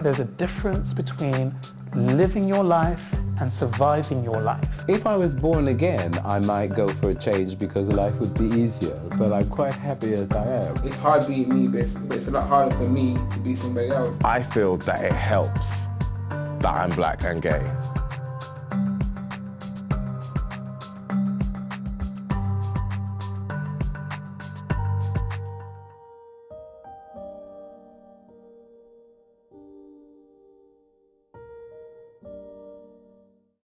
There's a difference between living your life and surviving your life. If I was born again, I might go for a change because life would be easier, but I'm quite happy as I am. It's hard being me, but it's a lot harder for me to be somebody else. I feel that it helps that I'm black and gay.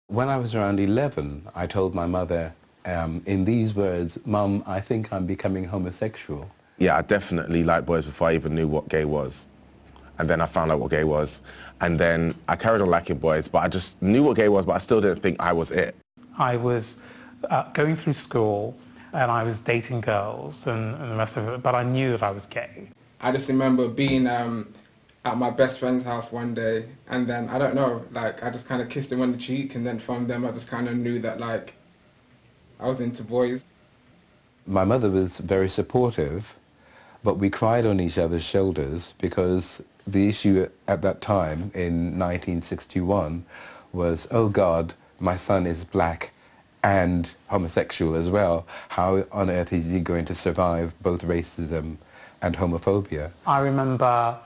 When I was around 11, I told my mother in these words, "Mum, I think I'm becoming homosexual." Yeah, I definitely liked boys before I even knew what gay was. And then I found out what gay was. And then I carried on liking boys, but I just knew what gay was, but I still didn't think I was it. I was going through school and I was dating girls and the rest of it, but I knew that I was gay. I just remember being at my best friend's house one day, and then, I don't know, like, I just kind of kissed him on the cheek, and then from them I just kind of knew that, like, I was into boys. My mother was very supportive, but we cried on each other's shoulders because the issue at that time, in 1961, was, oh God, my son is black and homosexual as well. How on earth is he going to survive both racism and homophobia? I remember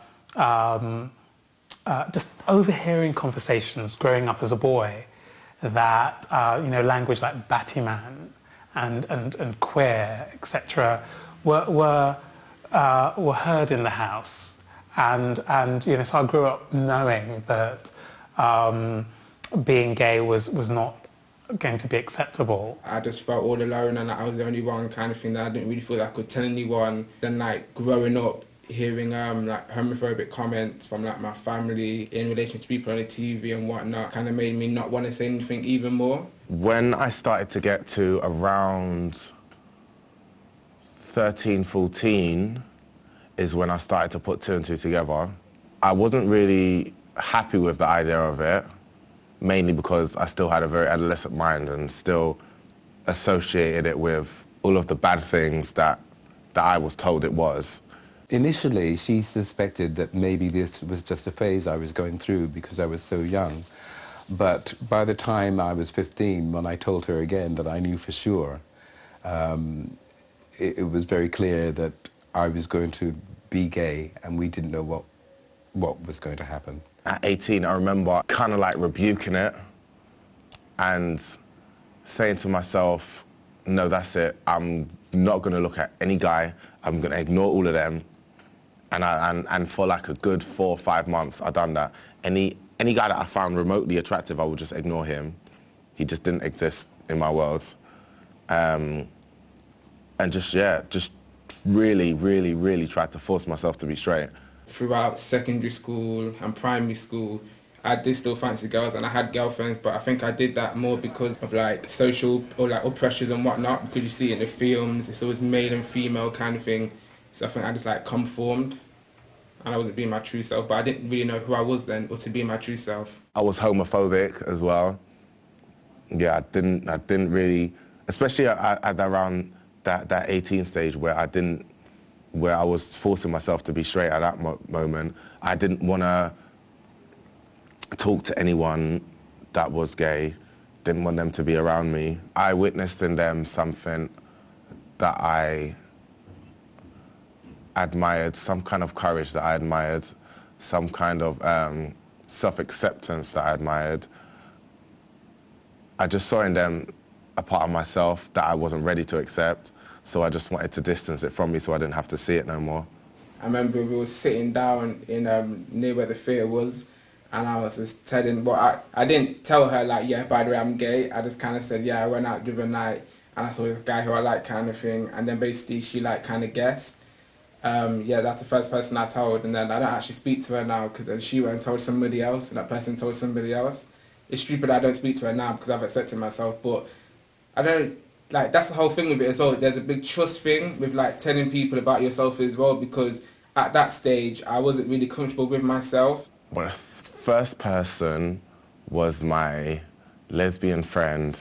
just overhearing conversations growing up as a boy that, you know, language like battyman and queer, etc., were heard in the house. And you know, so I grew up knowing that being gay was not going to be acceptable. I just felt all alone and I was the only one kind of thing that I didn't really feel like I could tell anyone. Then, like, growing up, hearing like homophobic comments from like my family in relation to people on the TV and whatnot kind of made me not want to say anything even more. When I started to get to around 13, 14 is when I started to put two and two together. I wasn't really happy with the idea of it, mainly because I still had a very adolescent mind and still associated it with all of the bad things that I was told it was. Initially, she suspected that maybe this was just a phase I was going through because I was so young. But by the time I was 15, when I told her again that I knew for sure, it was very clear that I was going to be gay and we didn't know what was going to happen. At 18, I remember kind of like rebuking it and saying to myself, no, that's it. I'm not going to look at any guy. I'm going to ignore all of them. And for like a good 4 or 5 months, I've done that. Any guy that I found remotely attractive, I would just ignore him. He just didn't exist in my world. And just, yeah, just really, really, really tried to force myself to be straight. Throughout secondary school and primary school, I did still fancy girls and I had girlfriends, but I think I did that more because of like social or like pressures and whatnot, because you see it in the films, it's always male and female kind of thing. So I think I just like conformed and I wasn't being my true self, but I didn't really know who I was then or to be my true self. I was homophobic as well. Yeah, I didn't really, especially at around that 18 stage where I was forcing myself to be straight at that moment. I didn't want to talk to anyone that was gay, didn't want them to be around me. I witnessed in them something that I admired, some kind of courage that I admired, some kind of self-acceptance that I admired. I just saw in them a part of myself that I wasn't ready to accept, so I just wanted to distance it from me so I didn't have to see it no more. I remember we were sitting down in near where the theatre was, and I was just telling, well, I didn't tell her like, yeah, by the way, I'm gay. I just kind of said, yeah, I went out the other night and I saw this guy who I like kind of thing, and then basically she like kind of guessed. Yeah, that's the first person I told, and then I don't actually speak to her now because then she went and told somebody else, and that person told somebody else. It's stupid I don't speak to her now because I've accepted myself, but I don't, like, that's the whole thing with it as well. There's a big trust thing with like telling people about yourself as well, because at that stage I wasn't really comfortable with myself. My first person was my lesbian friend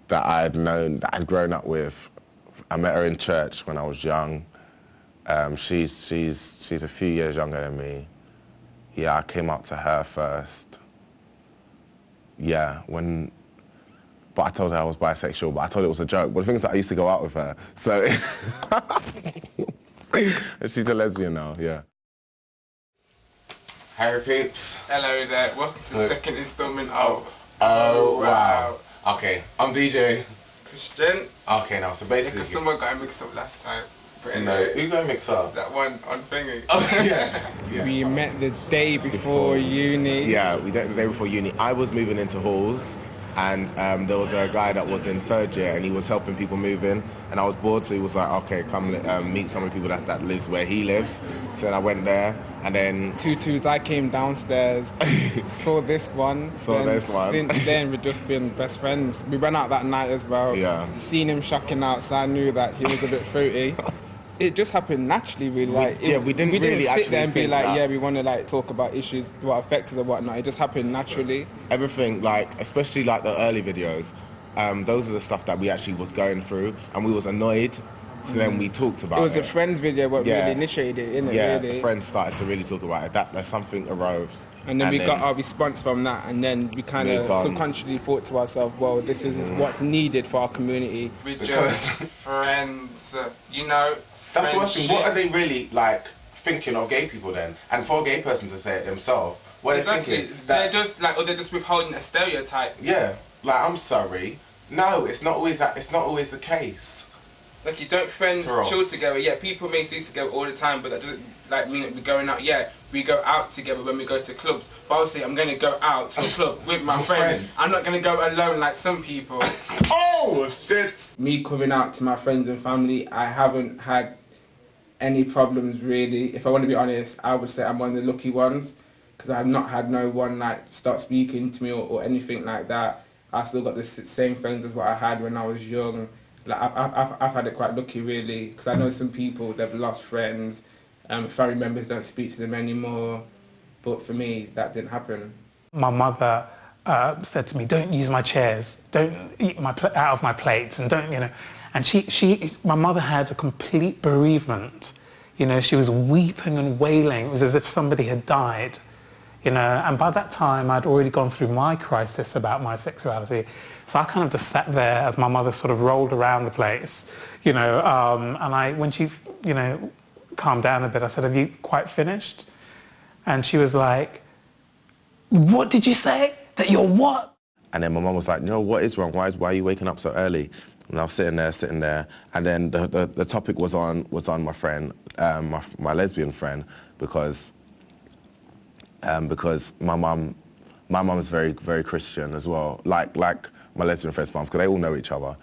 that I had known, that I'd grown up with. I met her in church when I was young. She's a few years younger than me. Yeah, I came out to her first. Yeah, but I told her I was bisexual, but I thought it was a joke. But the thing is that I used to go out with her, so... And she's a lesbian now, yeah. Harry Peeps. Hello there, welcome to the second installment of Oh, wow. Okay, I'm Dejay. Christian. Okay, now, so basically... Because someone got mixed up last time. But No, anyway, who got mixed up? that one on thingy. Oh, yeah. We met the day before uni. Yeah, we met the day before uni. I was moving into halls, and there was a guy that was in third year, and he was helping people move in, and I was bored, so he was like, okay, come meet some of the people that lives where he lives. So then I went there, and then... I came downstairs, saw this one. Since then, we've just been best friends. We went out that night as well. Yeah. Seen him shocking out, so I knew that he was a bit fruity. It just happened naturally, really. We didn't really sit there and be like, that. yeah, we want to like talk about issues, what affect us or whatnot. It just happened naturally. Everything, like, especially like the early videos, those are the stuff that we actually was going through, and we was annoyed. So then we talked about it. It was a friend's video what really initiated it, innit? Yeah, really. the friends started to really talk about it. There's something arose. And then we got our response from that, and then we kind of subconsciously thought to ourselves, well, this is what's needed for our community. We're just friends, you know. That's what I think. What are they really, like, thinking of gay people then? And for a gay person to say it themselves, what are they thinking? They're just, like, or they're just withholding a stereotype. Yeah, like, I'm sorry. No, it's not always that. It's not always the case. Like, you don't friends chill together. Yeah, people may see together all the time, but that doesn't like mean that we're going out. Yeah, we go out together when we go to clubs. But obviously, I'm going to go out to a club with my friends. I'm not going to go alone like some people. Oh, shit! Me coming out to my friends and family, I haven't had any problems really. If I want to be honest, I would say I'm one of the lucky ones, because I've not had no one like start speaking to me or anything like that. I still got the same friends as what I had when I was young. Like I've had it quite lucky really, because I know some people, they've lost friends, family members don't speak to them anymore, but for me that didn't happen. My mother said to me, don't use my chairs, don't eat out of my plates, and don't, you know. And my mother had a complete bereavement. You know, she was weeping and wailing. It was as if somebody had died, you know. And by that time, I'd already gone through my crisis about my sexuality. So I kind of just sat there as my mother sort of rolled around the place, you know. And when she, you know, calmed down a bit, I said, have you quite finished? And she was like, what did you say? That you're what? And then my mum was like, no, what is wrong? Why are you waking up so early? And I was sitting there, and then the topic was on my friend, my lesbian friend, because my mum is very, very Christian as well, like my lesbian friend's mum, because they all know each other.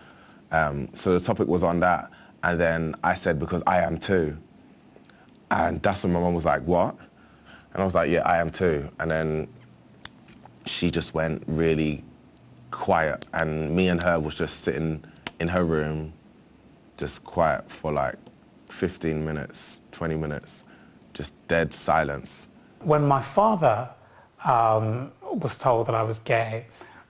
So the topic was on that, and then I said, because I am too. And that's when my mum was like, what? And I was like, yeah, I am too. And then she just went really quiet, and me and her was just sitting in her room, just quiet for like 15 minutes, 20 minutes, just dead silence. When my father was told that I was gay,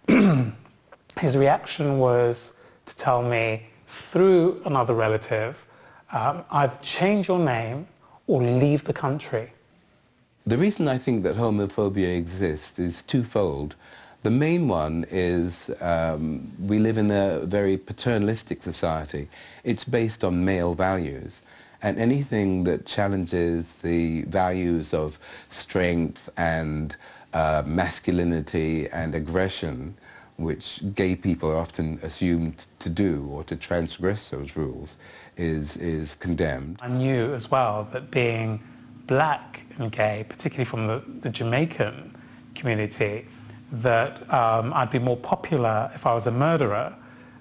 his reaction was to tell me through another relative, either change your name or leave the country. The reason I think that homophobia exists is twofold. The main one is we live in a very paternalistic society. It's based on male values, and anything that challenges the values of strength and masculinity and aggression, which gay people are often assumed to do or to transgress those rules, is condemned. I knew as well that being black and gay, particularly from the Jamaican community, that I'd be more popular if I was a murderer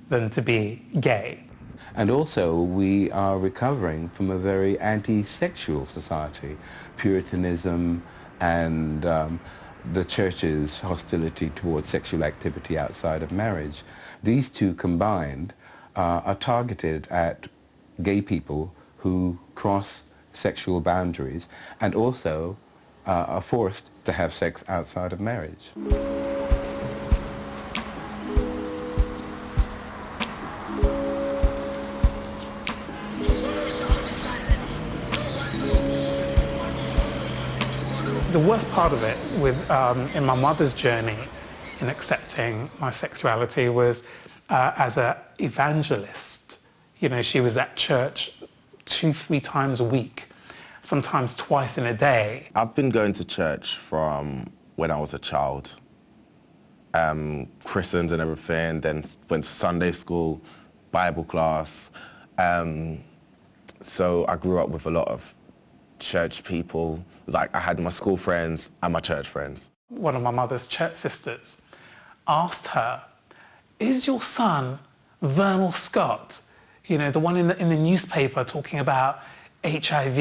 than to be gay. And also, we are recovering from a very anti-sexual society. Puritanism and the church's hostility towards sexual activity outside of marriage. These two combined are targeted at gay people who cross sexual boundaries and also are forced to have sex outside of marriage. The worst part of it in my mother's journey in accepting my sexuality was as an evangelist. You know, she was at church 2-3 times a week, sometimes twice in a day. I've been going to church from when I was a child, christened and everything, then went to Sunday school, Bible class. So I grew up with a lot of church people. Like, I had my school friends and my church friends. One of my mother's church sisters asked her, "Is your son Vernal Scott, you know, the one in the newspaper talking about HIV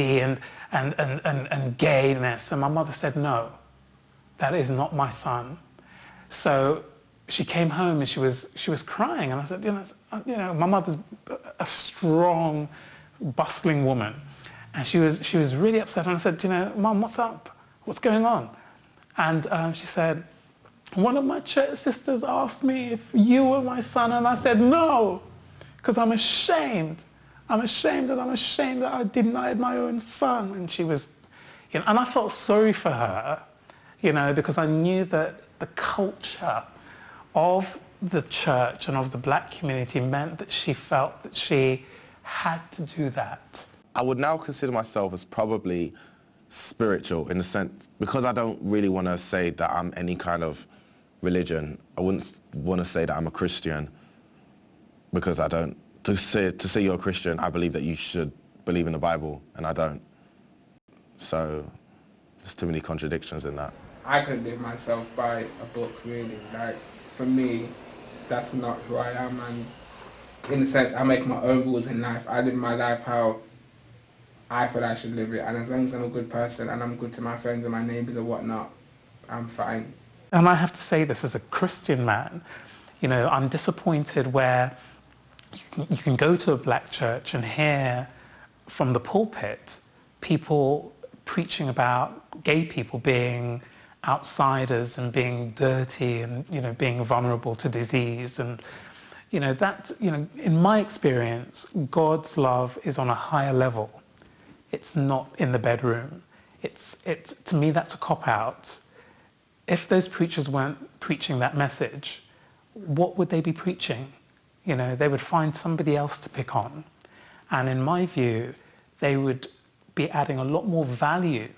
and gayness?" And my mother said, "No, that is not my son." So she came home and she was crying, and I said, you know, my mother's a strong, bustling woman, and she was really upset. And I said, you know, "Mum, what's up? What's going on?" And she said, "One of my church sisters asked me if you were my son," and I said, "No, because I'm ashamed. I'm ashamed that I denied my own son." And she was, you know, and I felt sorry for her, you know, because I knew that the culture of the church and of the black community meant that she felt that she had to do that. I would now consider myself as probably spiritual in the sense, because I don't really want to say that I'm any kind of religion. I wouldn't want to say that I'm a Christian, because I don't. To say you're a Christian, I believe that you should believe in the Bible, and I don't. So there's too many contradictions in that. I couldn't live myself by a book, really. Like, for me, that's not who I am, and in a sense, I make my own rules in life. I live my life how I feel I should live it, and as long as I'm a good person and I'm good to my friends and my neighbours and whatnot, I'm fine. And I have to say this as a Christian man, you know, I'm disappointed where you can go to a black church and hear from the pulpit people preaching about gay people being outsiders and being dirty and, you know, being vulnerable to disease. And, you know, that, you know, in my experience, God's love is on a higher level. It's not in the bedroom. It's to me, that's a cop-out. If those preachers weren't preaching that message, what would they be preaching? You know, they would find somebody else to pick on. And in my view, they would be adding a lot more value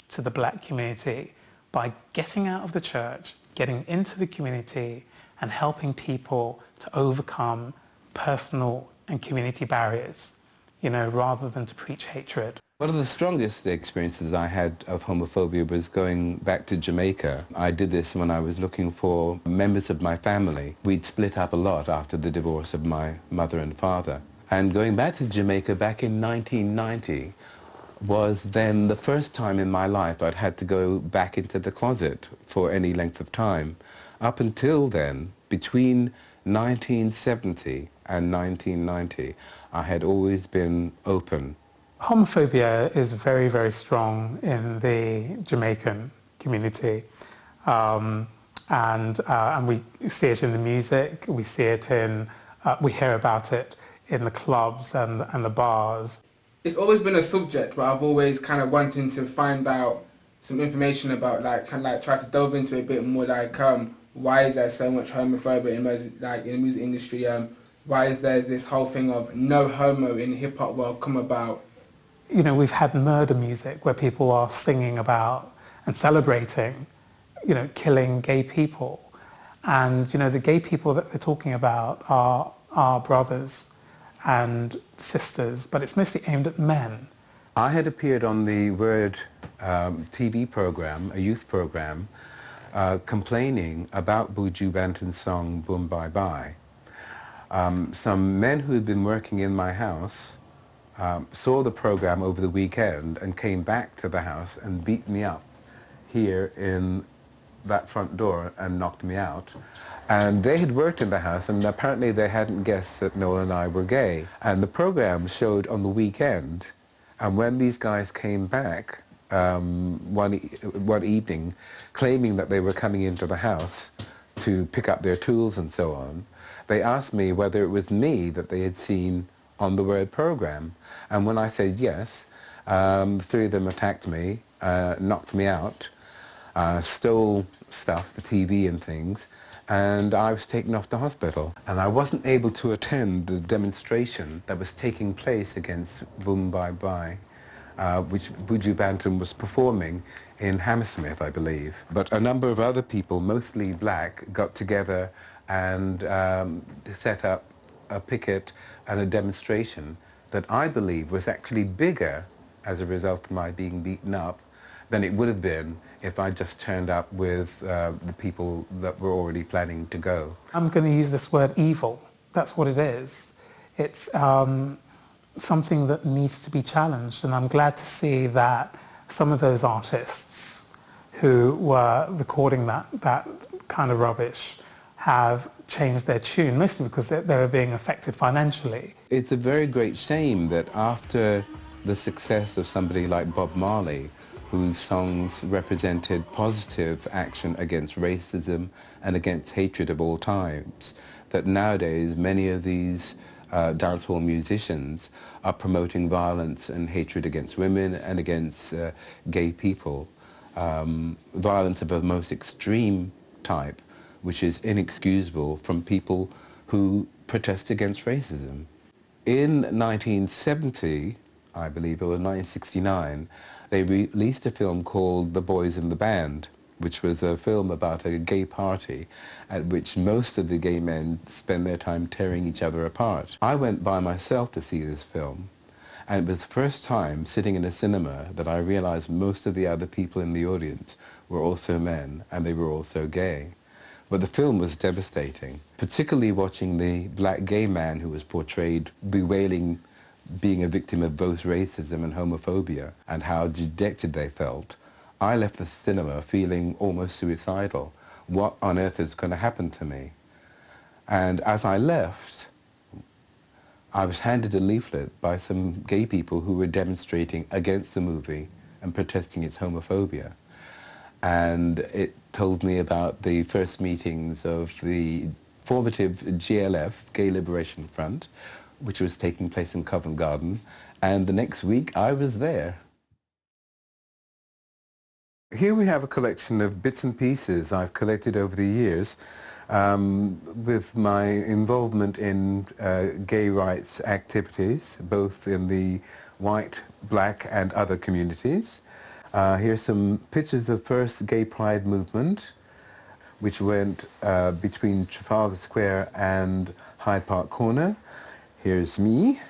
to the black community by getting out of the church, getting into the community, and helping people to overcome personal and community barriers, you know, rather than to preach hatred. One of the strongest experiences I had of homophobia was going back to Jamaica. I did this when I was looking for members of my family. We'd split up a lot after the divorce of my mother and father. And going back to Jamaica back in 1990 was then the first time in my life I'd had to go back into the closet for any length of time. Up until then, between 1970 and 1990, I had always been open. Homophobia is very, very strong in the Jamaican community. And we see it in the music, we see it in, we hear about it in the clubs and the bars. It's always been a subject, but I've always kind of wanted to find out some information about, like, kind of like try to delve into it a bit more, like, why is there so much homophobia in the music industry? Why is there this whole thing of no homo in the hip hop world come about? You know, we've had murder music where people are singing about and celebrating, you know, killing gay people. And, you know, the gay people that they're talking about are our brothers and sisters, but it's mostly aimed at men. I had appeared on the Word TV program, a youth program, complaining about Buju Banton's song Boom Bye Bye. Some men who had been working in my house saw the program over the weekend and came back to the house and beat me up here in that front door and knocked me out. And they had worked in the house, and apparently they hadn't guessed that Noel and I were gay. And the program showed on the weekend, and when these guys came back one evening, claiming that they were coming into the house to pick up their tools and so on, they asked me whether it was me that they had seen on the Word program. And when I said yes, the three of them attacked me, knocked me out, stole stuff, the TV and things, and I was taken off to hospital. And I wasn't able to attend the demonstration that was taking place against Boom Bye Bye, which Buju Banton was performing in Hammersmith, I believe. But a number of other people, mostly black, got together and set up a picket and a demonstration that I believe was actually bigger as a result of my being beaten up than it would have been if I just turned up with the people that were already planning to go. I'm going to use this word evil. That's what it is. It's something that needs to be challenged, and I'm glad to see that some of those artists who were recording that kind of rubbish have changed their tune, mostly because they were being affected financially. It's a very great shame that after the success of somebody like Bob Marley, whose songs represented positive action against racism and against hatred of all types, that nowadays many of these dancehall musicians are promoting violence and hatred against women and against gay people. Violence of the most extreme type, which is inexcusable from people who protest against racism. In 1970, I believe, or 1969, they released a film called The Boys in the Band, which was a film about a gay party at which most of the gay men spend their time tearing each other apart. I went by myself to see this film, and it was the first time sitting in a cinema that I realized most of the other people in the audience were also men, and they were also gay. But the film was devastating, particularly watching the black gay man who was portrayed bewailing being a victim of both racism and homophobia, and how dejected they felt. I left the cinema feeling almost suicidal. What on earth is going to happen to me? And as I left, I was handed a leaflet by some gay people who were demonstrating against the movie and protesting its homophobia. And it told me about the first meetings of the formative GLF, Gay Liberation Front, which was taking place in Covent Garden, and the next week I was there. Here we have a collection of bits and pieces I've collected over the years with my involvement in gay rights activities, both in the white, black and other communities. Here's some pictures of the first gay pride movement, which went between Trafalgar Square and Hyde Park Corner. Here's me.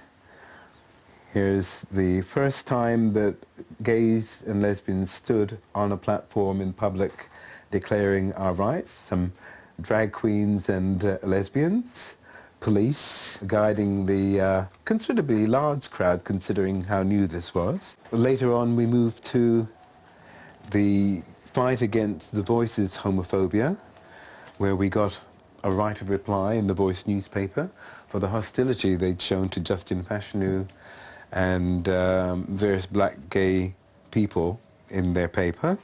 Here's the first time that gays and lesbians stood on a platform in public declaring our rights. Some drag queens and lesbians. Police guiding the considerably large crowd considering how new this was. Later on we moved to the fight against the Voice's homophobia, where we got a right of reply in the Voice newspaper for the hostility they'd shown to Justin Fashanu and various black gay people in their paper.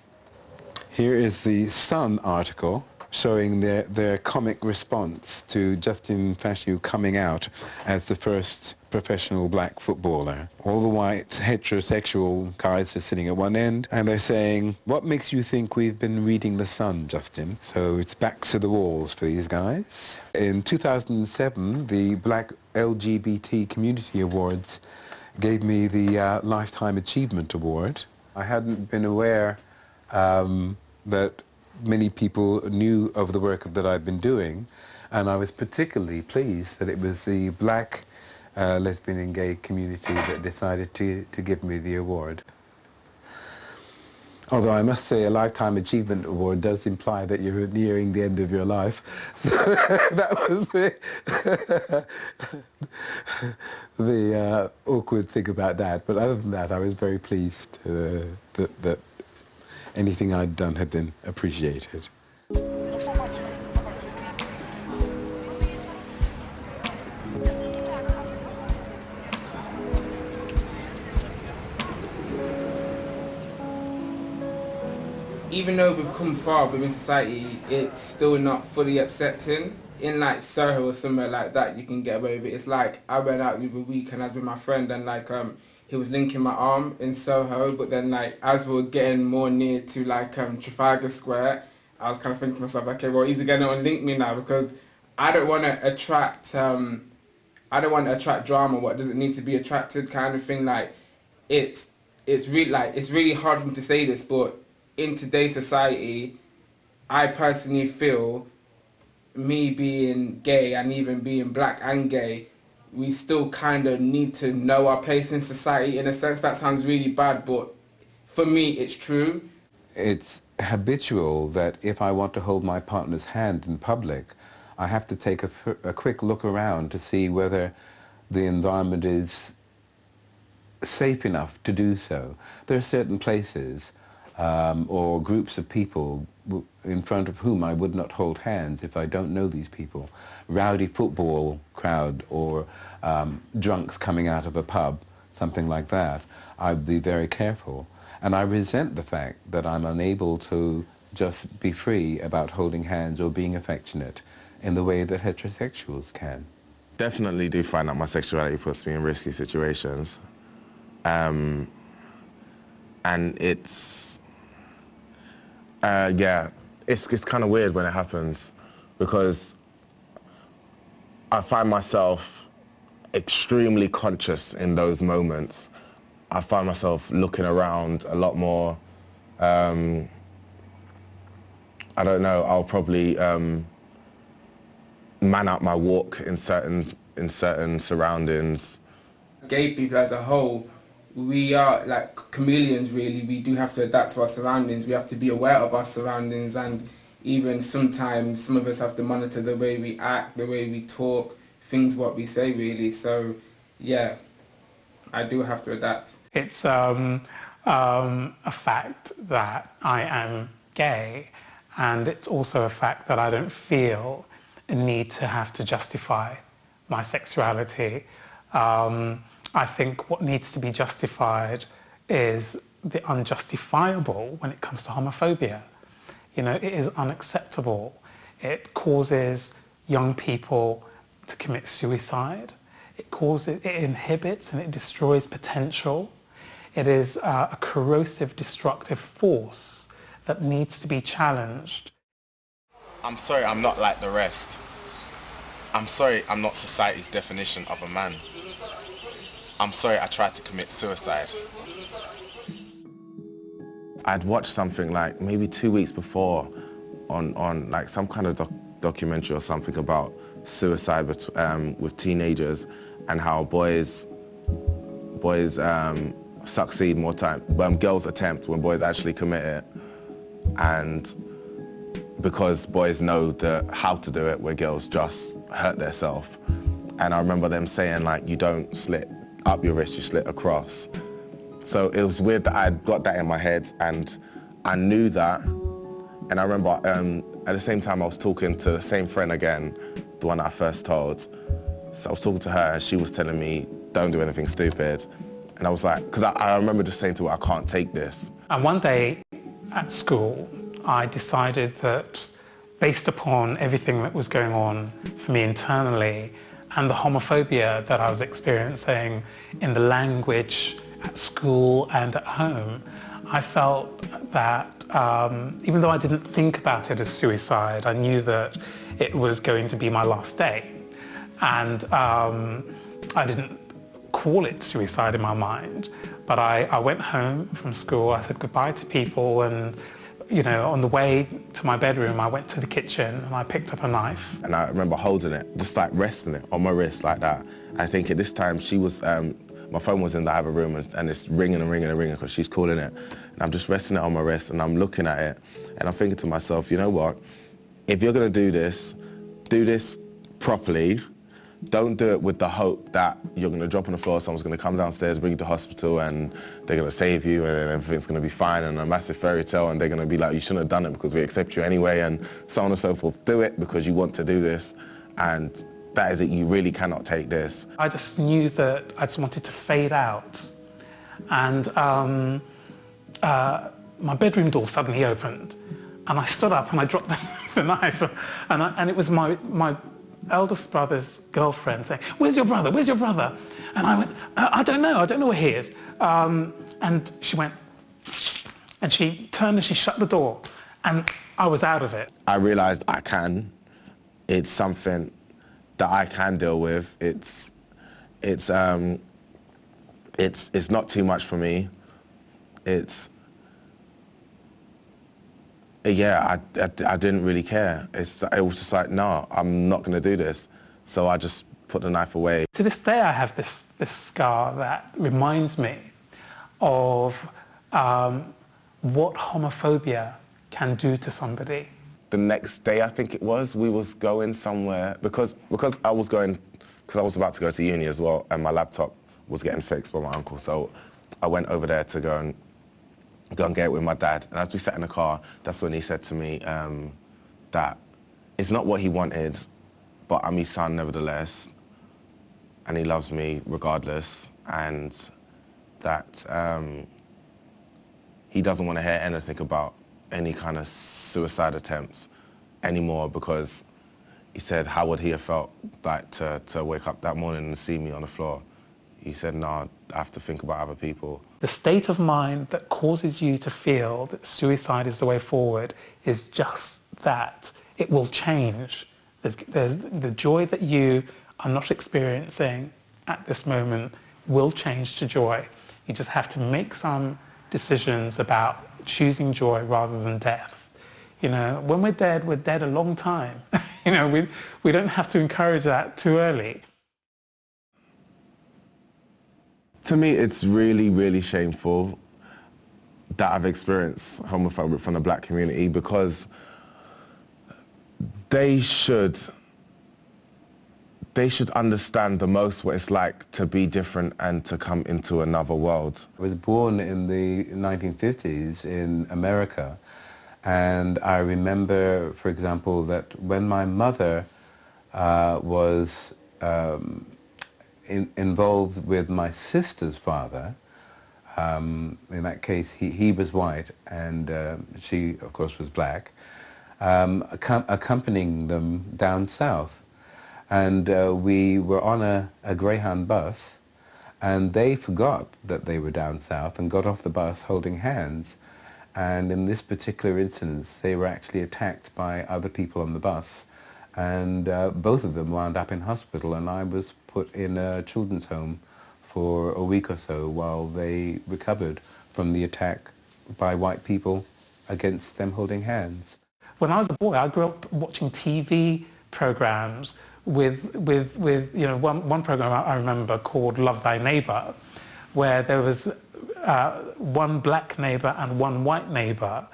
Here is the Sun article showing their comic response to Justin Fashanu coming out as the first professional black footballer. All the white heterosexual guys are sitting at one end and they're saying, "What makes you think we've been reading the Sun, Justin?" So it's backs to the walls for these guys. In 2007, the Black LGBT Community Awards gave me the Lifetime Achievement Award. I hadn't been aware that many people knew of the work that I've been doing, and I was particularly pleased that it was the black lesbian and gay community that decided to give me the award. Although I must say a Lifetime Achievement Award does imply that you're nearing the end of your life. So that was the awkward thing about that. But other than that, I was very pleased that anything I'd done had been appreciated. Even though we've come far within society, it's still not fully accepting. In like Soho or somewhere like that, you can get away with it. It's like I went out the other week and I was with my friend, and like he was linking my arm in Soho, but then like as we were getting more near to like Trafalgar Square, I was kind of thinking to myself, okay, well, he's going to unlink me now, because I don't want to attract drama. What doesn't need to be attracted, kind of thing. Like it's really hard for me to say this, but in today's society, I personally feel, me being gay and even being black and gay, we still kind of need to know our place in society in a sense. That sounds really bad, but for me, it's true. It's habitual that if I want to hold my partner's hand in public, I have to take a quick look around to see whether the environment is safe enough to do so. There are certain places or groups of people in front of whom I would not hold hands if I don't know these people. Rowdy football crowd or drunks coming out of a pub, something like that, I'd be very careful. And I resent the fact that I'm unable to just be free about holding hands or being affectionate in the way that heterosexuals can. Definitely do find that my sexuality puts me in risky situations. And it's kind of weird when it happens, because I find myself extremely conscious in those moments. I find myself looking around a lot more. I don't know, I'll probably man up my walk in certain surroundings. Gay people as a whole, we are like chameleons really. We do have to adapt to our surroundings. We have to be aware of our surroundings, and even sometimes some of us have to monitor the way we act, the way we talk, things what we say really. So yeah, I do have to adapt. It's a fact that I am gay, and it's also a fact that I don't feel a need to have to justify my sexuality. I think what needs to be justified is the unjustifiable when it comes to homophobia. You know, it is unacceptable. It causes young people to commit suicide. It inhibits and it destroys potential. It is a corrosive, destructive force that needs to be challenged. I'm sorry I'm not like the rest. I'm sorry I'm not society's definition of a man. I'm sorry I tried to commit suicide. I'd watched something like maybe 2 weeks before on like some kind of documentary or something about suicide with teenagers, and how boys succeed more time, girls attempt when boys actually commit it, and because boys know how to do it, where girls just hurt themselves. And I remember them saying, like, you don't slit up your wrist, you slit across. So it was weird that I got that in my head, and I knew that. And I remember at the same time I was talking to the same friend again, the one that I first told. So I was talking to her and she was telling me, don't do anything stupid. And I was like, because I remember just saying to her, I can't take this. And one day at school, I decided that based upon everything that was going on for me internally and the homophobia that I was experiencing in the language at school and at home, I felt that even though I didn't think about it as suicide, I knew that it was going to be my last day. And I didn't call it suicide in my mind, but I went home from school, I said goodbye to people, and you know, on the way to my bedroom, I went to the kitchen and I picked up a knife. And I remember holding it, just like resting it on my wrist like that. I think at this time she was, my phone was in the other room and it's ringing and ringing and ringing because she's calling it. And I'm just resting it on my wrist and I'm looking at it and I'm thinking to myself, you know what? If you're gonna do this properly. Don't do it with the hope that you're going to drop on the floor, someone's going to come downstairs, bring you to hospital, and they're going to save you, and then everything's going to be fine, and a massive fairy tale, and they're going to be like, you shouldn't have done it because we accept you anyway, and so on and so forth. Do it because you want to do this, and that is it. You really cannot take this. I just knew that I just wanted to fade out, and my bedroom door suddenly opened, and I stood up and I dropped the knife, and it was my eldest brother's girlfriend saying, "Where's your brother? Where's your brother?" And I went, I don't know where he is. And she went, and she turned and she shut the door, and I was out of it. I realised I can. It's something that I can deal with. It's not too much for me. Yeah, I didn't really care. It was just like, no, I'm not going to do this. So I just put the knife away. To this day, I have this scar that reminds me of what homophobia can do to somebody. The next day, I think it was, we was going somewhere, because I was about to go to uni as well, and my laptop was getting fixed by my uncle. So I went over there to go and get it with my dad. And as we sat in the car, that's when he said to me that it's not what he wanted, but I'm his son nevertheless, and he loves me regardless, and that he doesn't want to hear anything about any kind of suicide attempts anymore, because he said, how would he have felt like to wake up that morning and see me on the floor? He said, no, I have to think about other people. The state of mind that causes you to feel that suicide is the way forward is just that. It will change. There's the joy that you are not experiencing at this moment will change to joy. You just have to make some decisions about choosing joy rather than death. You know, when we're dead a long time. You know, we don't have to encourage that too early. To me, it's really, really shameful that I've experienced homophobia from the black community, because they should understand the most what it's like to be different and to come into another world. I was born in the 1950s in America, and I remember, for example, that when my mother was involved with my sister's father, in that case he was white and she of course was black, accompanying them down south, and we were on a Greyhound bus, and they forgot that they were down south and got off the bus holding hands, and in this particular instance they were actually attacked by other people on the bus, and both of them wound up in hospital, and I was put in a children's home for a week or so while they recovered from the attack by white people against them holding hands. When I was a boy, I grew up watching TV programs with you know, one program I remember called Love Thy Neighbour, where there was one black neighbour and one white neighbour,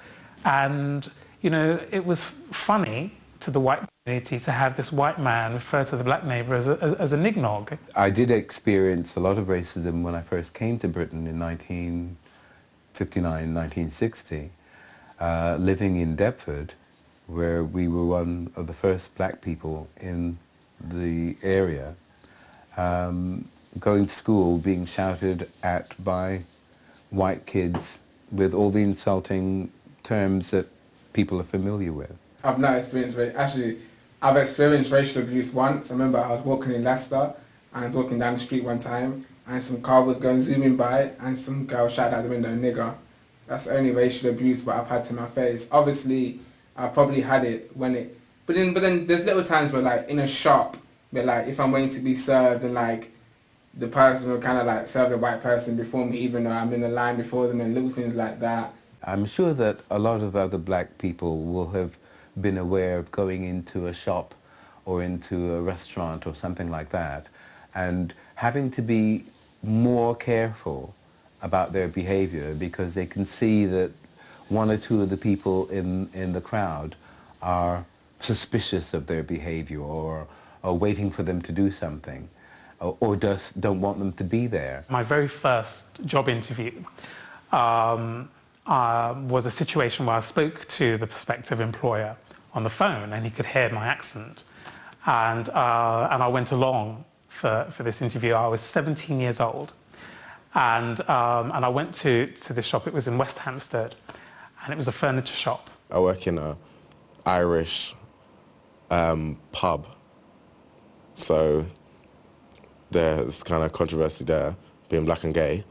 and you know, it was funny to the white community to have this white man refer to the black neighbour as a nignog. I did experience a lot of racism when I first came to Britain in 1959, 1960, living in Deptford, where we were one of the first black people in the area, going to school, being shouted at by white kids with all the insulting terms that people are familiar with. I've not experienced actually, I've experienced racial abuse once. I remember I was walking in Leicester, and I was walking down the street one time, and some car was going zooming by, and some girl shouted out the window, "nigger." That's the only racial abuse that I've had to my face. Obviously, I've probably had it when it, but then there's little times where, like, in a shop, where, like, if I'm waiting to be served, and like the person will kind of like serve the white person before me, even though I'm in the line before them, and little things like that. I'm sure that a lot of other black people will have been aware of going into a shop or into a restaurant or something like that, and having to be more careful about their behavior because they can see that one or two of the people in the crowd are suspicious of their behavior, or waiting for them to do something, or just don't want them to be there. My very first job interview was a situation where I spoke to the prospective employer on the phone, and he could hear my accent, and I went along for this interview. I was 17 years old, and I went to this shop. It was in West Hampstead, and it was a furniture shop. I work in an Irish pub, So there's kind of controversy there, being black and gay.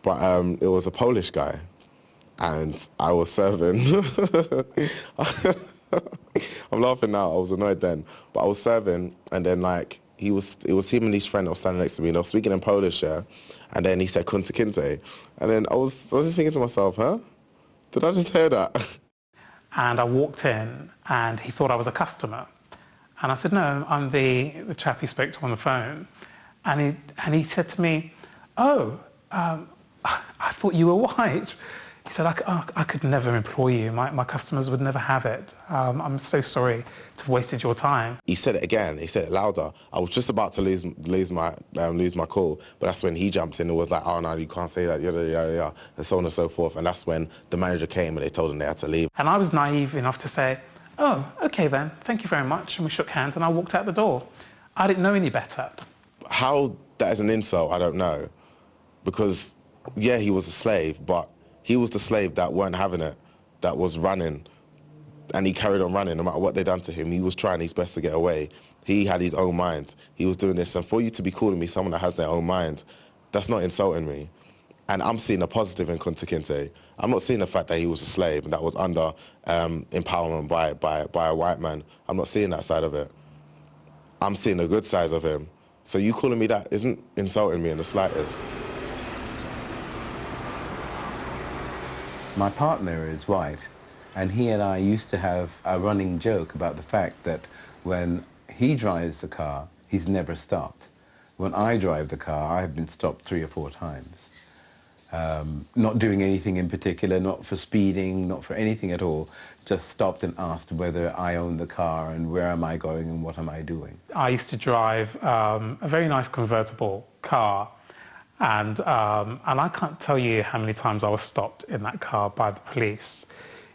But it was a Polish guy, and I was serving. I'm laughing now, I was annoyed then. But I was serving, and then like, it was him and his friend that was standing next to me, and I was speaking in Polish, yeah? And then he said, "Kunta kinte." And then I was just thinking to myself, huh? Did I just hear that? And I walked in, and he thought I was a customer. And I said, "No, I'm the chap he spoke to on the phone." And he said to me, "Oh, I thought you were white." He said, I could never employ you. My customers would never have it. I'm so sorry to have wasted your time. He said it again. He said it louder. I was just about to lose my call, but that's when he jumped in and was like, "Oh no, you can't say that, yada yada yada," and so on and so forth. And that's when the manager came and they told him they had to leave. And I was naive enough to say, "Oh, okay then, thank you very much." And we shook hands and I walked out the door. I didn't know any better. How that is an insult, I don't know. Because, yeah, he was a slave, but he was the slave that weren't having it, that was running. And he carried on running, no matter what they done to him. He was trying his best to get away. He had his own mind. He was doing this. And for you to be calling me someone that has their own mind, that's not insulting me. And I'm seeing a positive in Kunta Kinte. I'm not seeing the fact that he was a slave and that was under empowerment by a white man. I'm not seeing that side of it. I'm seeing the good sides of him. So you calling me that isn't insulting me in the slightest. My partner is white, and he and I used to have a running joke about the fact that when he drives the car, he's never stopped. When I drive the car, I've been stopped 3 or 4 times. Not doing anything in particular, not for speeding, not for anything at all, just stopped and asked whether I own the car and where am I going and what am I doing. I used to drive a very nice convertible car, and I can't tell you how many times I was stopped in that car by the police.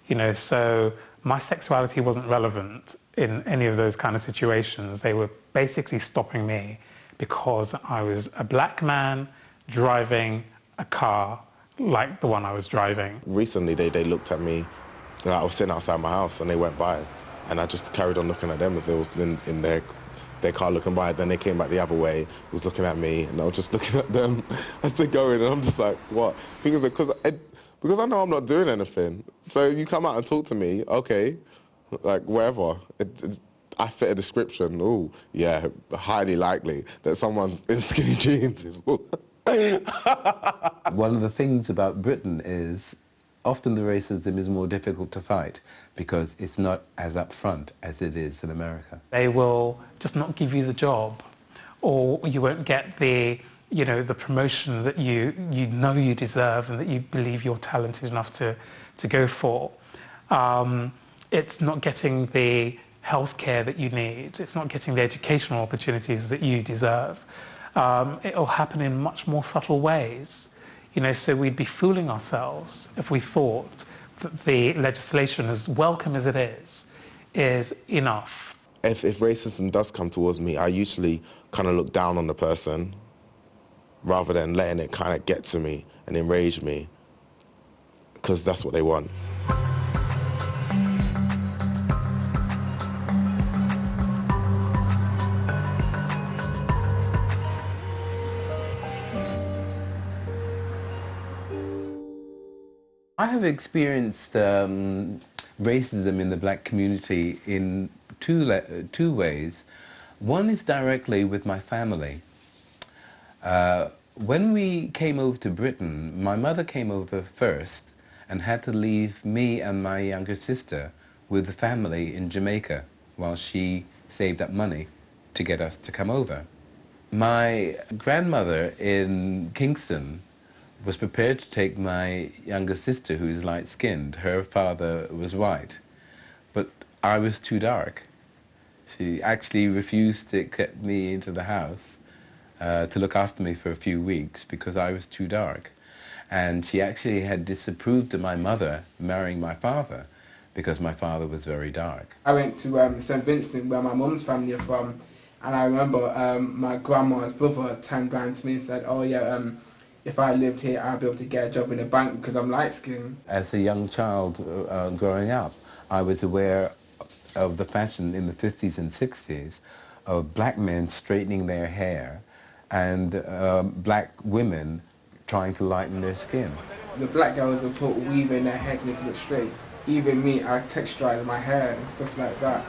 You know, so my sexuality wasn't relevant in any of those kind of situations. They were basically stopping me because I was a black man driving a car like the one I was driving. Recently, they looked at me. I was sitting outside my house and they went by, and I just carried on looking at them as they was in their car looking by. Then they came back the other way, was looking at me, and I was just looking at them as they're going, and I'm just like, what? Because I know I'm not doing anything. So you come out and talk to me, okay, like wherever. I fit a description. Oh, yeah, highly likely that someone's in skinny jeans is. One of the things about Britain is often the racism is more difficult to fight because it's not as upfront as it is in America. They will just not give you the job, or you won't get the promotion that you know you deserve and that you believe you're talented enough to go for. It's not getting the healthcare that you need. It's not getting the educational opportunities that you deserve. It'll happen in much more subtle ways. You know, so we'd be fooling ourselves if we thought that the legislation, as welcome as it is enough. If racism does come towards me, I usually kind of look down on the person rather than letting it kind of get to me and enrage me, because that's what they want. I have experienced racism in the black community in two ways. One is directly with my family. When we came over to Britain, my mother came over first and had to leave me and my younger sister with the family in Jamaica while she saved up money to get us to come over. My grandmother in Kingston was prepared to take my younger sister, who is light-skinned. Her father was white, but I was too dark. She actually refused to get me into the house to look after me for a few weeks because I was too dark. And she actually had disapproved of my mother marrying my father because my father was very dark. I went to St. Vincent, where my mum's family are from, and I remember my grandma's brother turned around to me and said, "Oh yeah, if I lived here, I'd be able to get a job in a bank because I'm light-skinned." As a young child growing up, I was aware of the fashion in the 50s and 60s of black men straightening their hair and black women trying to lighten their skin. The black girls will put weave in their hair to make it look straight. Even me, I texturize my hair and stuff like that.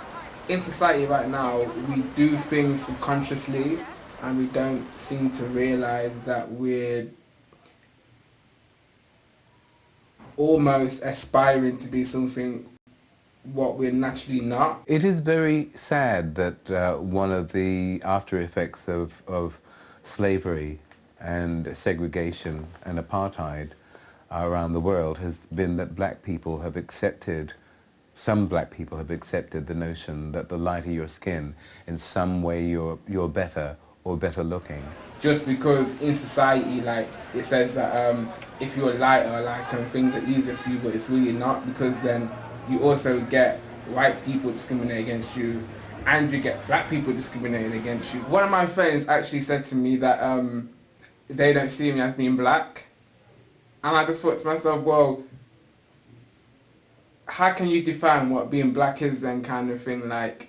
In society right now, we do things subconsciously and we don't seem to realize that we're almost aspiring to be something what we're naturally not. It is very sad that one of the after effects of slavery and segregation and apartheid around the world has been that black people have accepted, some black people have accepted the notion that the lighter your skin, in some way you're better or better looking. Just because in society, like, it says that if you're lighter, like, things are easier for you, but it's really not, because then you also get white people discriminating against you, and you get black people discriminating against you. One of my friends actually said to me that they don't see me as being black, and I just thought to myself, well, how can you define what being black is then, kind of thing, like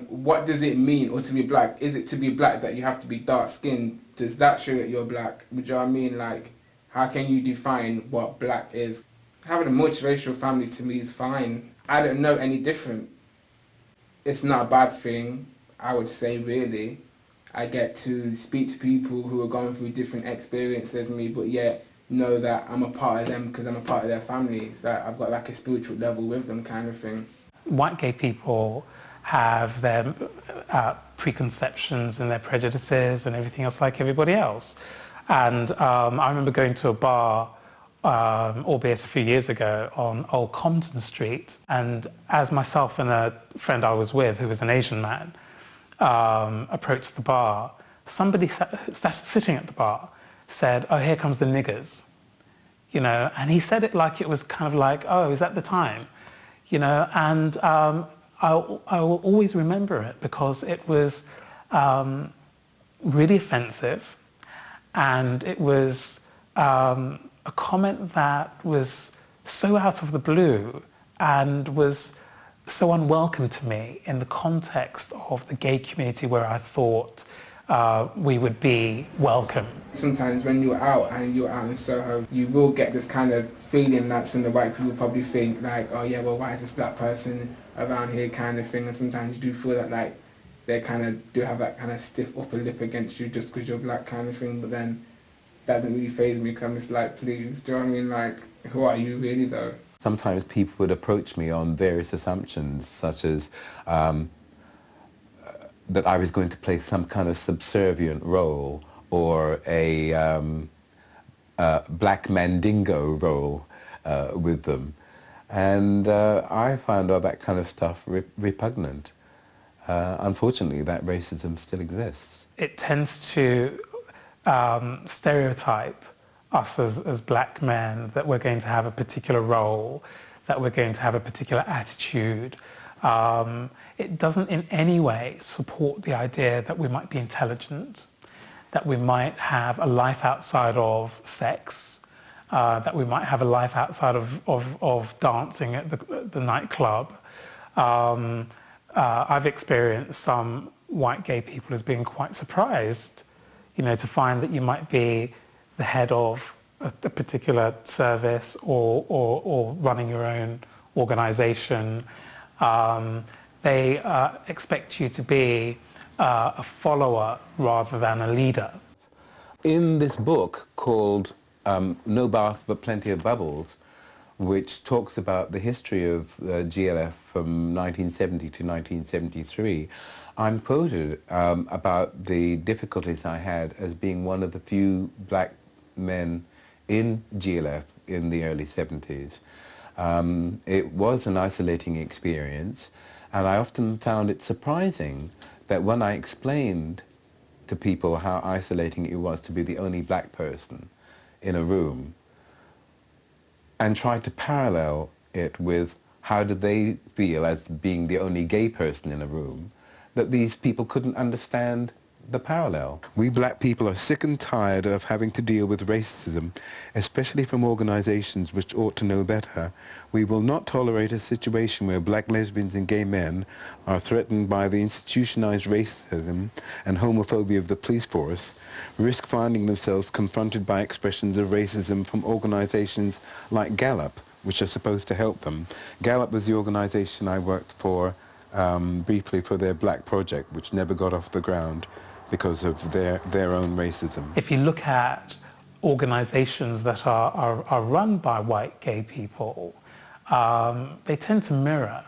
what does it mean, or to be black? Is it to be black that you have to be dark skinned? Does that show that you're black? Do you know what I mean? Like, how can you define what black is? Having a multiracial family to me is fine. I don't know any different. It's not a bad thing, I would say, really. I get to speak to people who are going through different experiences than me, but yet know that I'm a part of them because I'm a part of their family. It's that I've got like a spiritual level with them, kind of thing. White gay people have their preconceptions and their prejudices and everything else like everybody else. And I remember going to a bar, albeit a few years ago, on Old Compton Street, and as myself and a friend I was with, who was an Asian man, approached the bar, somebody sitting at the bar said, "Oh, here comes the niggers," you know, and he said it like it was kind of like, "Oh, is that the time?" You know, and I will always remember it because it was really offensive, and it was a comment that was so out of the blue and was so unwelcome to me in the context of the gay community where I thought we would be welcome. Sometimes when you're out in Soho, you will get this kind of feeling that some of the white people probably think like, oh yeah, well, why is this black person around here, kind of thing. And sometimes you do feel that like they kind of do have that kind of stiff upper lip against you just because you're black, kind of thing. But then that doesn't really faze me because I'm just like, please, do you know what I mean? Like, who are you really though? Sometimes people would approach me on various assumptions, such as that I was going to play some kind of subservient role or a black mandingo role with them. And I found all that kind of stuff repugnant. Unfortunately, that racism still exists. It tends to stereotype us as black men, that we're going to have a particular role, that we're going to have a particular attitude. It doesn't in any way support the idea that we might be intelligent, that we might have a life outside of sex, that we might have a life outside of dancing at the nightclub. I've experienced some white gay people as being quite surprised, you know, to find that you might be the head of a particular service or running your own organization. They expect you to be a follower rather than a leader. In this book called No Bath But Plenty of Bubbles, which talks about the history of GLF from 1970 to 1973, I'm quoted about the difficulties I had as being one of the few black men in GLF in the early 70s. It was an isolating experience, and I often found it surprising that when I explained to people how isolating it was to be the only black person in a room, and tried to parallel it with how did they feel as being the only gay person in a room, that these people couldn't understand the parallel. We black people are sick and tired of having to deal with racism, especially from organizations which ought to know better. We will not tolerate a situation where black lesbians and gay men are threatened by the institutionalized racism and homophobia of the police force, risk finding themselves confronted by expressions of racism from organizations like Gallup, which are supposed to help them. Gallup was the organization I worked for briefly for their black project, which never got off the ground because of their own racism. If you look at organizations that are run by white gay people, they tend to mirror,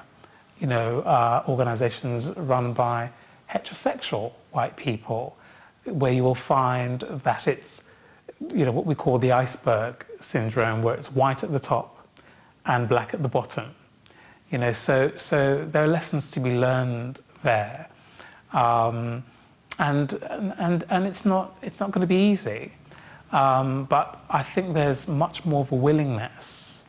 organizations run by heterosexual white people, where you will find that it's, what we call the iceberg syndrome, where it's white at the top and black at the bottom. So there are lessons to be learned there. And it's not going to be easy, but I think there's much more of a willingness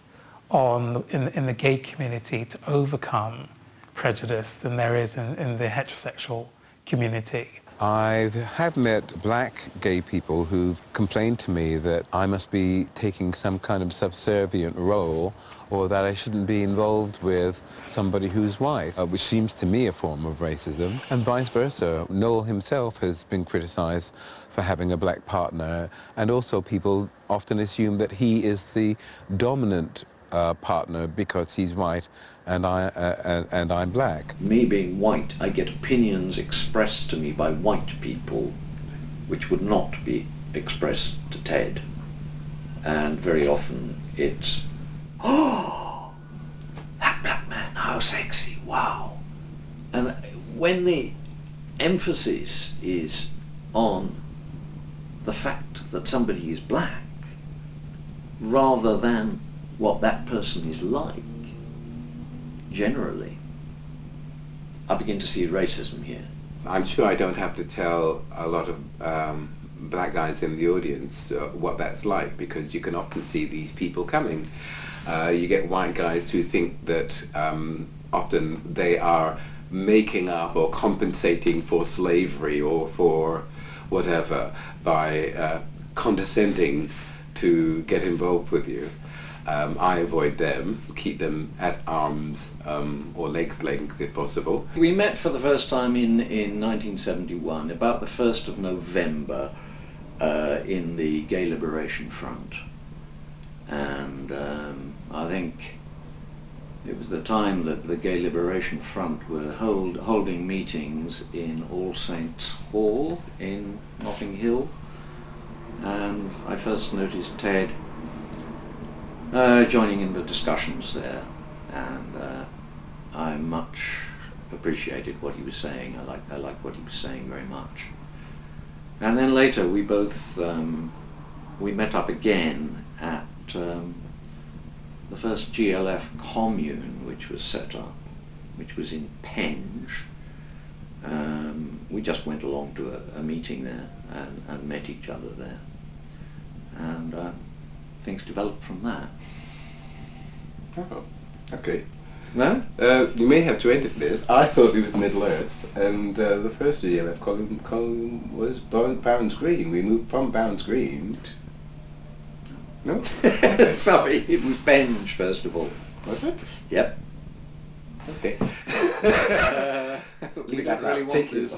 in the gay community to overcome prejudice than there is in the heterosexual community. I have met black gay people who've complained to me that I must be taking some kind of subservient role, or that I shouldn't be involved with somebody who's white, which seems to me a form of racism, and vice versa. Noel himself has been criticized for having a black partner, and also people often assume that he is the dominant partner because he's white and I'm black. Me being white, I get opinions expressed to me by white people which would not be expressed to Ted, and very often it's, oh, that black man, how sexy, wow. And when the emphasis is on the fact that somebody is black rather than what that person is like, generally, I begin to see racism here. I'm sure I don't have to tell a lot of black guys in the audience what that's like, because you can often see these people coming. You get white guys who think that often they are making up or compensating for slavery or for whatever by condescending to get involved with you. I avoid them, keep them at arm's or leg's length if possible. We met for the first time in 1971, about the 1st of November, in the Gay Liberation Front. And I think it was the time that the Gay Liberation Front were holding meetings in All Saints Hall in Notting Hill. And I first noticed Ted joining in the discussions there, and I much appreciated what he was saying. I liked what he was saying very much. And then later we both we met up again at the first GLF commune which was set up, which was in Penge. We just went along to a meeting there and met each other there, and things developed from that. Oh, okay. No? You may have to edit this. I thought it was Middle Earth, and the first GMF column was Barons Green. We moved from Barons Green to... No? Okay. Sorry, it was Penge first of all. Was it? Yep. Okay. Leave that really take this.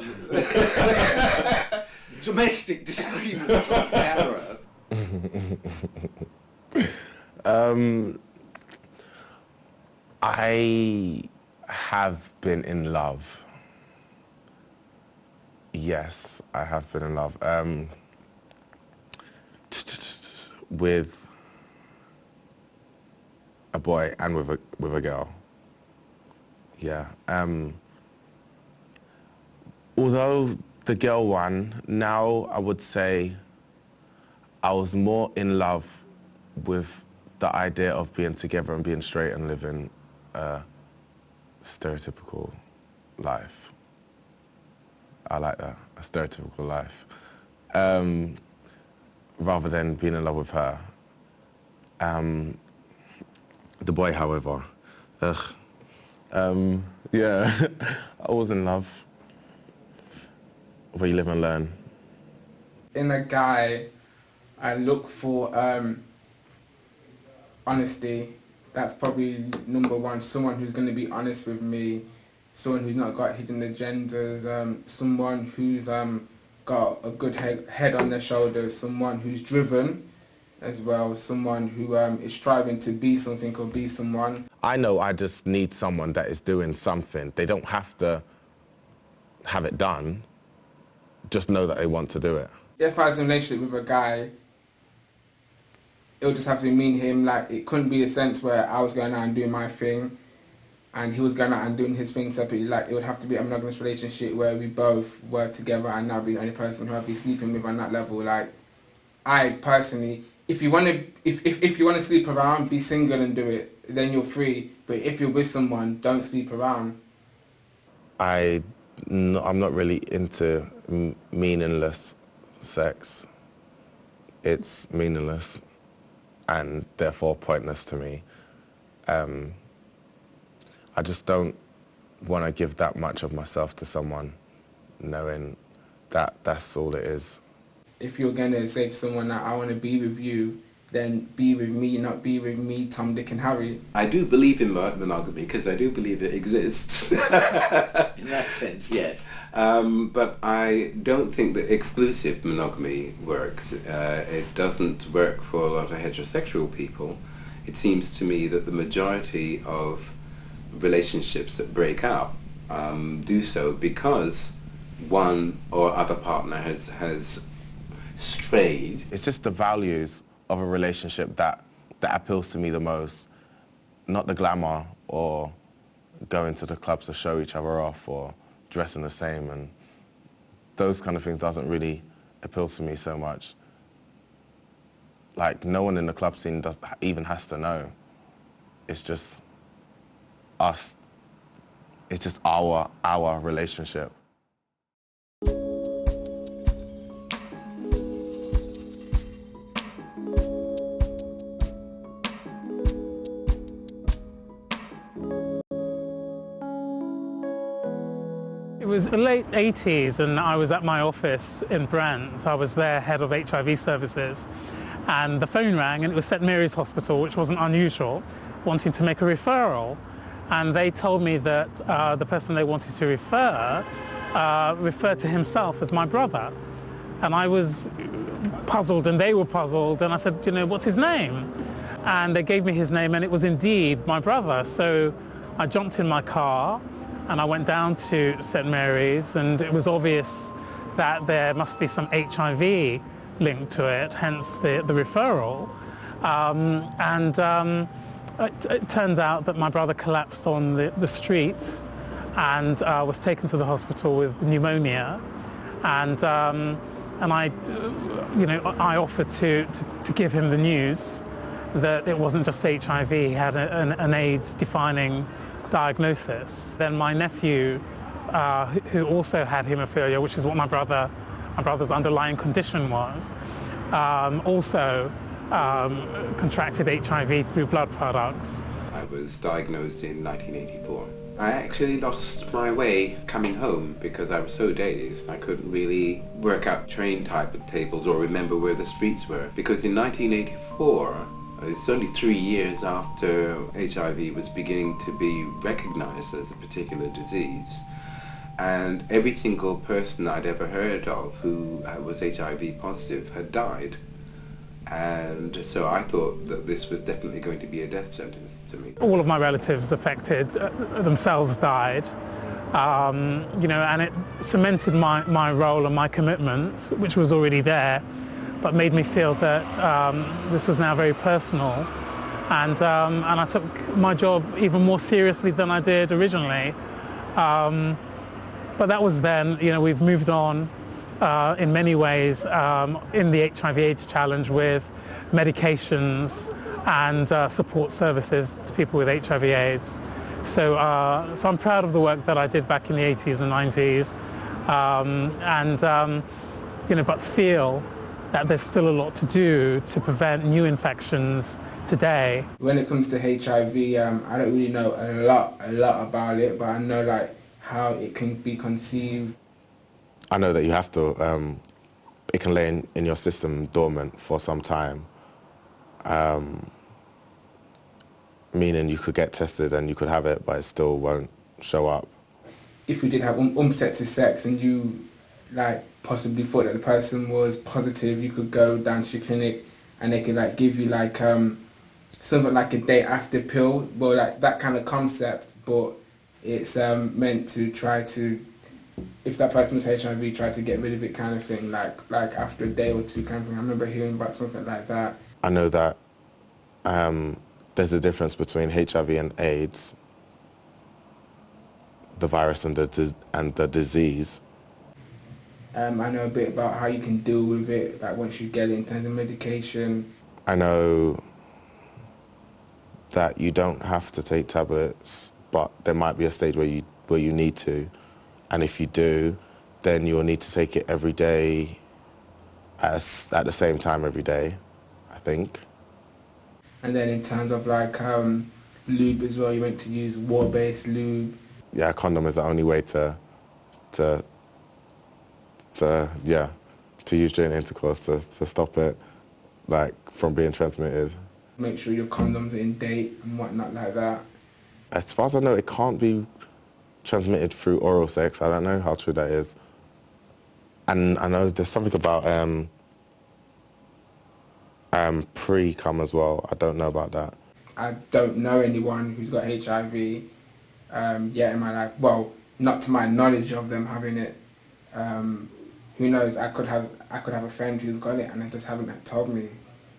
Domestic disagreement on camera. I have been in love. Yes, I have been in love. With a boy and with a girl. Yeah. Although the girl one, now I would say I was more in love with the idea of being together and being straight and living a stereotypical life. I like that, a stereotypical life. Rather than being in love with her. The boy, however, yeah, I was in love where you live and learn. In a guy, I look for honesty. That's probably number one. Someone who's going to be honest with me, someone who's not got hidden agendas, someone who's got a good head on their shoulders, someone who's driven as well, someone who is striving to be something or be someone. I know I just need someone that is doing something. They don't have to have it done, just know that they want to do it. If I was in a relationship with a guy, it would just have to be me and him. Like, it couldn't be a sense where I was going out and doing my thing and he was going out and doing his thing separately. Like, it would have to be a monogamous relationship where we both were together and I'd be the only person who I'd be sleeping with on that level. Like, I personally, if you want to sleep around, be single and do it. Then you're free. But if you're with someone, don't sleep around. I'm not really into meaningless sex. It's meaningless and therefore pointless to me. I just don't want to give that much of myself to someone knowing that that's all it is. If you're going to say to someone that I want to be with you, then be with me, not be with me, Tom, Dick and Harry. I do believe in monogamy because I do believe it exists. In that sense, yes. But I don't think that exclusive monogamy works. It doesn't work for a lot of heterosexual people. It seems to me that the majority of relationships that break up do so because one or other partner has strayed. It's just the values of a relationship that appeals to me the most, not the glamour or going to the clubs to show each other off or dressing the same, and those kind of things doesn't really appeal to me so much. Like, no one in the club scene even has to know. It's just us. It's just our relationship. It was the late 80s and I was at my office in Brent. I was there, head of HIV services, and the phone rang and it was St Mary's Hospital, which wasn't unusual, wanting to make a referral. And they told me that the person they wanted to refer referred to himself as my brother. And I was puzzled and they were puzzled, and I said, you know, what's his name? And they gave me his name and it was indeed my brother. So I jumped in my car and I went down to St Mary's, and it was obvious that there must be some HIV linked to it, hence the referral. It turns out that my brother collapsed on the street and was taken to the hospital with pneumonia. And I offered to give him the news that it wasn't just HIV, he had an AIDS-defining diagnosis. Then my nephew, who also had haemophilia, which is what my brother's underlying condition was, also contracted HIV through blood products. I was diagnosed in 1984. I actually lost my way coming home because I was so dazed I couldn't really work out train tables or remember where the streets were. Because in 1984, it's only 3 years after HIV was beginning to be recognized as a particular disease, and every single person I'd ever heard of who was HIV positive had died. And so I thought that this was definitely going to be a death sentence to me. All of my relatives affected themselves died, and it cemented my role and my commitment, which was already there, but made me feel that this was now very personal, and I took my job even more seriously than I did originally. But that was then. We've moved on in many ways in the HIV/AIDS challenge with medications and support services to people with HIV/AIDS. So I'm proud of the work that I did back in the 80s and 90s, but feel that there's still a lot to do to prevent new infections today. When it comes to HIV, I don't really know a lot about it, but I know like how it can be conceived. I know that you have to, it can lay in your system dormant for some time, meaning you could get tested and you could have it, but it still won't show up. If you did have unprotected sex and you like possibly thought that the person was positive, you could go down to your clinic and they could like give you like something like a day after pill, well, like that kind of concept, but it's meant to try to, if that person was HIV, try to get rid of it kind of thing, like after a day or two kind of thing. I remember hearing about something like that. I know that there's a difference between HIV and AIDS, the virus and the disease. I know a bit about how you can deal with it, like once you get it in terms of medication. I know that you don't have to take tablets, but there might be a stage where you need to, and if you do, then you'll need to take it every day at the same time every day, I think. And then in terms of like lube as well, you meant to use water-based lube. Yeah, a condom is the only way to use during intercourse to stop it, like, from being transmitted. Make sure your condoms are in date and whatnot like that. As far as I know, it can't be transmitted through oral sex. I don't know how true that is. And I know there's something about pre-cum as well. I don't know about that. I don't know anyone who's got HIV yet in my life. Well, not to my knowledge of them having it. Who knows? I could have a friend who's got it and they just haven't told me.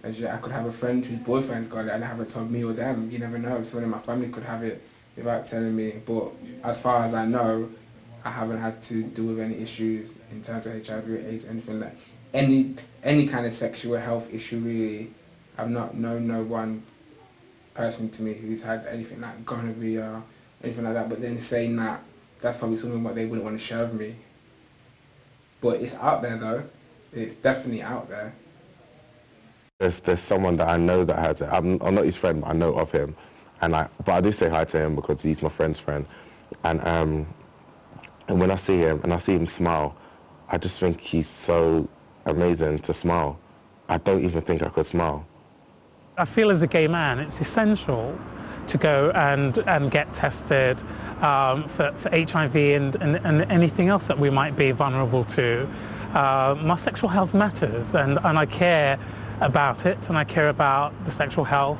I could have a friend whose boyfriend's got it and they haven't told me or them. You never know. Someone in my family could have it without telling me. But as far as I know, I haven't had to deal with any issues in terms of HIV or AIDS, anything like any kind of sexual health issue really. I've not known no one person to me who's had anything like gonorrhea or anything like that. But then saying that, that's probably something what they wouldn't want to share with me. But it's out there though. It's definitely out there. There's someone that I know that has it. I'm not his friend, but I know of him. But I do say hi to him because he's my friend's friend. And when I see him and I see him smile, I just think he's so amazing to smile. I don't even think I could smile. I feel as a gay man, it's essential to go and get tested for HIV and anything else that we might be vulnerable to. My sexual health matters, and I care about it, and I care about the sexual health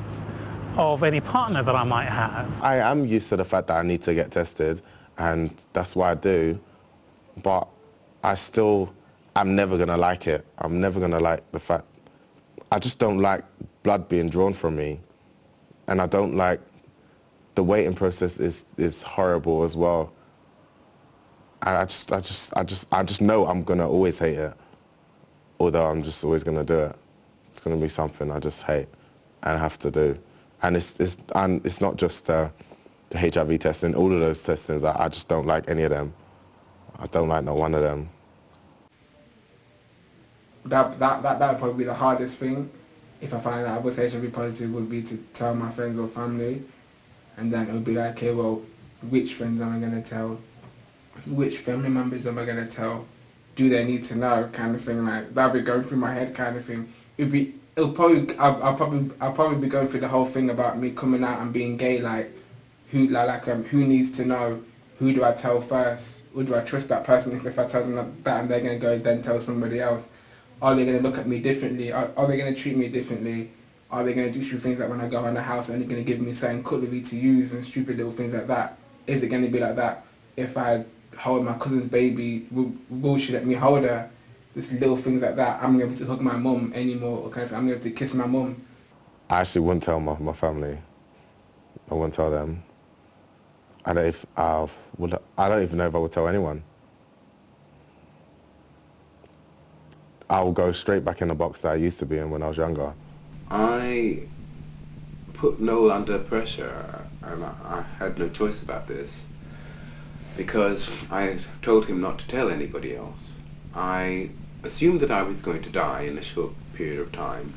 of any partner that I might have. I am used to the fact that I need to get tested, and that's why I do, but I'm never going to like it. I'm never going to like the fact, I just don't like blood being drawn from me, and I don't like, the waiting process is horrible as well. And I just know I'm going to always hate it, although I'm just always going to do it. It's going to be something I just hate and have to do. And it's not just the HIV testing, all of those testings, I just don't like any of them. I don't like no one of them. That would probably be the hardest thing. If I find out I was HIV positive, would be to tell my friends or family. And then it would be like, okay, well, which friends am I going to tell? Which family members am I going to tell? Do they need to know, kind of thing? Like, that'll be going through my head, kind of thing. I'll probably be going through the whole thing about me coming out and being gay. Like, who needs to know? Who do I tell first? Or do I trust that person if I tell them that and they're going to go then tell somebody else? Are they going to look at me differently? Are they going to treat me differently? Are they going to do stupid things like when I go around the house and they're going to give me certain cutlery to use and stupid little things like that? Is it going to be like that? If I hold my cousin's baby, will she let me hold her? Just little things like that. I'm able to hug my mum anymore, or kind of, I'm able to kiss my mum. I actually wouldn't tell my family. I wouldn't tell them. I don't even know if I would tell anyone. I will go straight back in the box that I used to be in when I was younger. I put Noel under pressure, and I had no choice about this, because I told him not to tell anybody else. I assumed that I was going to die in a short period of time,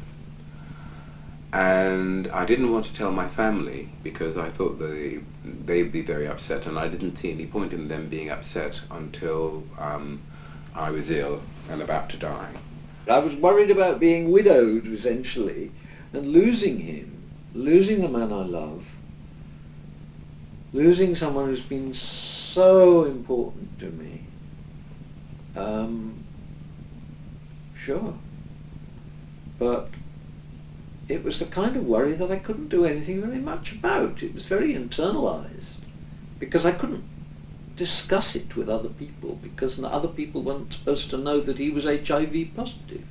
and I didn't want to tell my family because I thought they'd be very upset, and I didn't see any point in them being upset until I was ill and about to die. I was worried about being widowed, essentially, and losing him, losing the man I love, losing someone who's been so important to me. Sure. But it was the kind of worry that I couldn't do anything very much about. It was very internalized, because I couldn't discuss it with other people, because other people weren't supposed to know that he was HIV positive.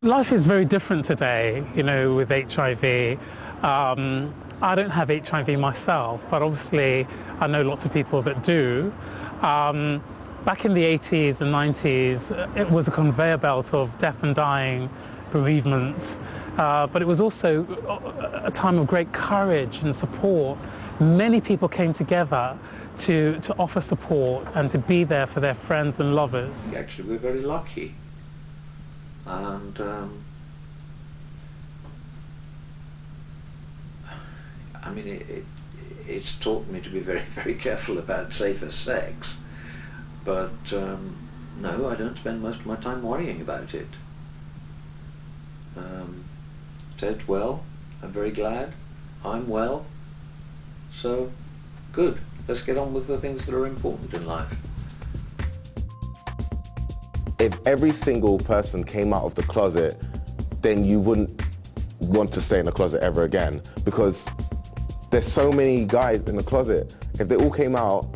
Life is very different today, you know, with HIV. I don't have HIV myself, but obviously I know lots of people that do. Back in the 80s and 90s, it was a conveyor belt of death and dying, bereavement, but it was also a time of great courage and support. Many people came together to offer support and to be there for their friends and lovers. Actually, we're very lucky. And I mean, it's taught me to be very, very careful about safer sex. But no, I don't spend most of my time worrying about it. Ted's well. I'm very glad. I'm well. So, good. Let's get on with the things that are important in life. If every single person came out of the closet, then you wouldn't want to stay in the closet ever again, because there's so many guys in the closet. If they all came out,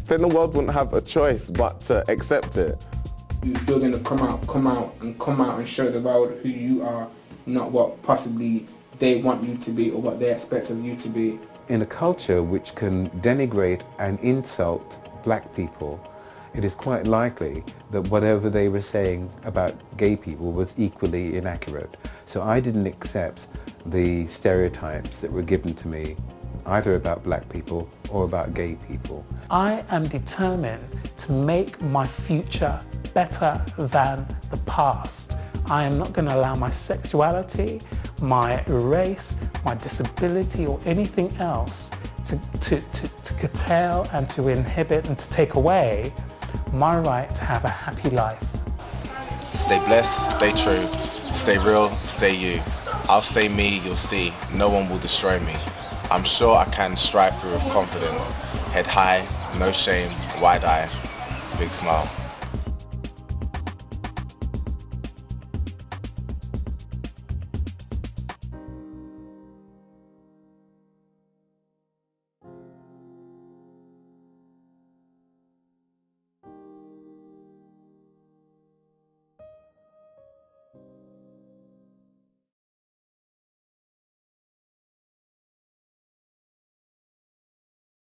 then the world wouldn't have a choice but to accept it. If you're going to come out and show the world who you are, not what possibly they want you to be or what they expect of you to be. In a culture which can denigrate and insult black people, it is quite likely that whatever they were saying about gay people was equally inaccurate. So I didn't accept the stereotypes that were given to me, either about black people or about gay people. I am determined to make my future better than the past. I am not going to allow my sexuality, my race, my disability or anything else to curtail and to inhibit and to take away my right to have a happy life. Stay blessed, stay true, stay real, stay you. I'll stay me, you'll see, no one will destroy me. I'm sure I can strive through with confidence. Head high, no shame, wide eye, big smile.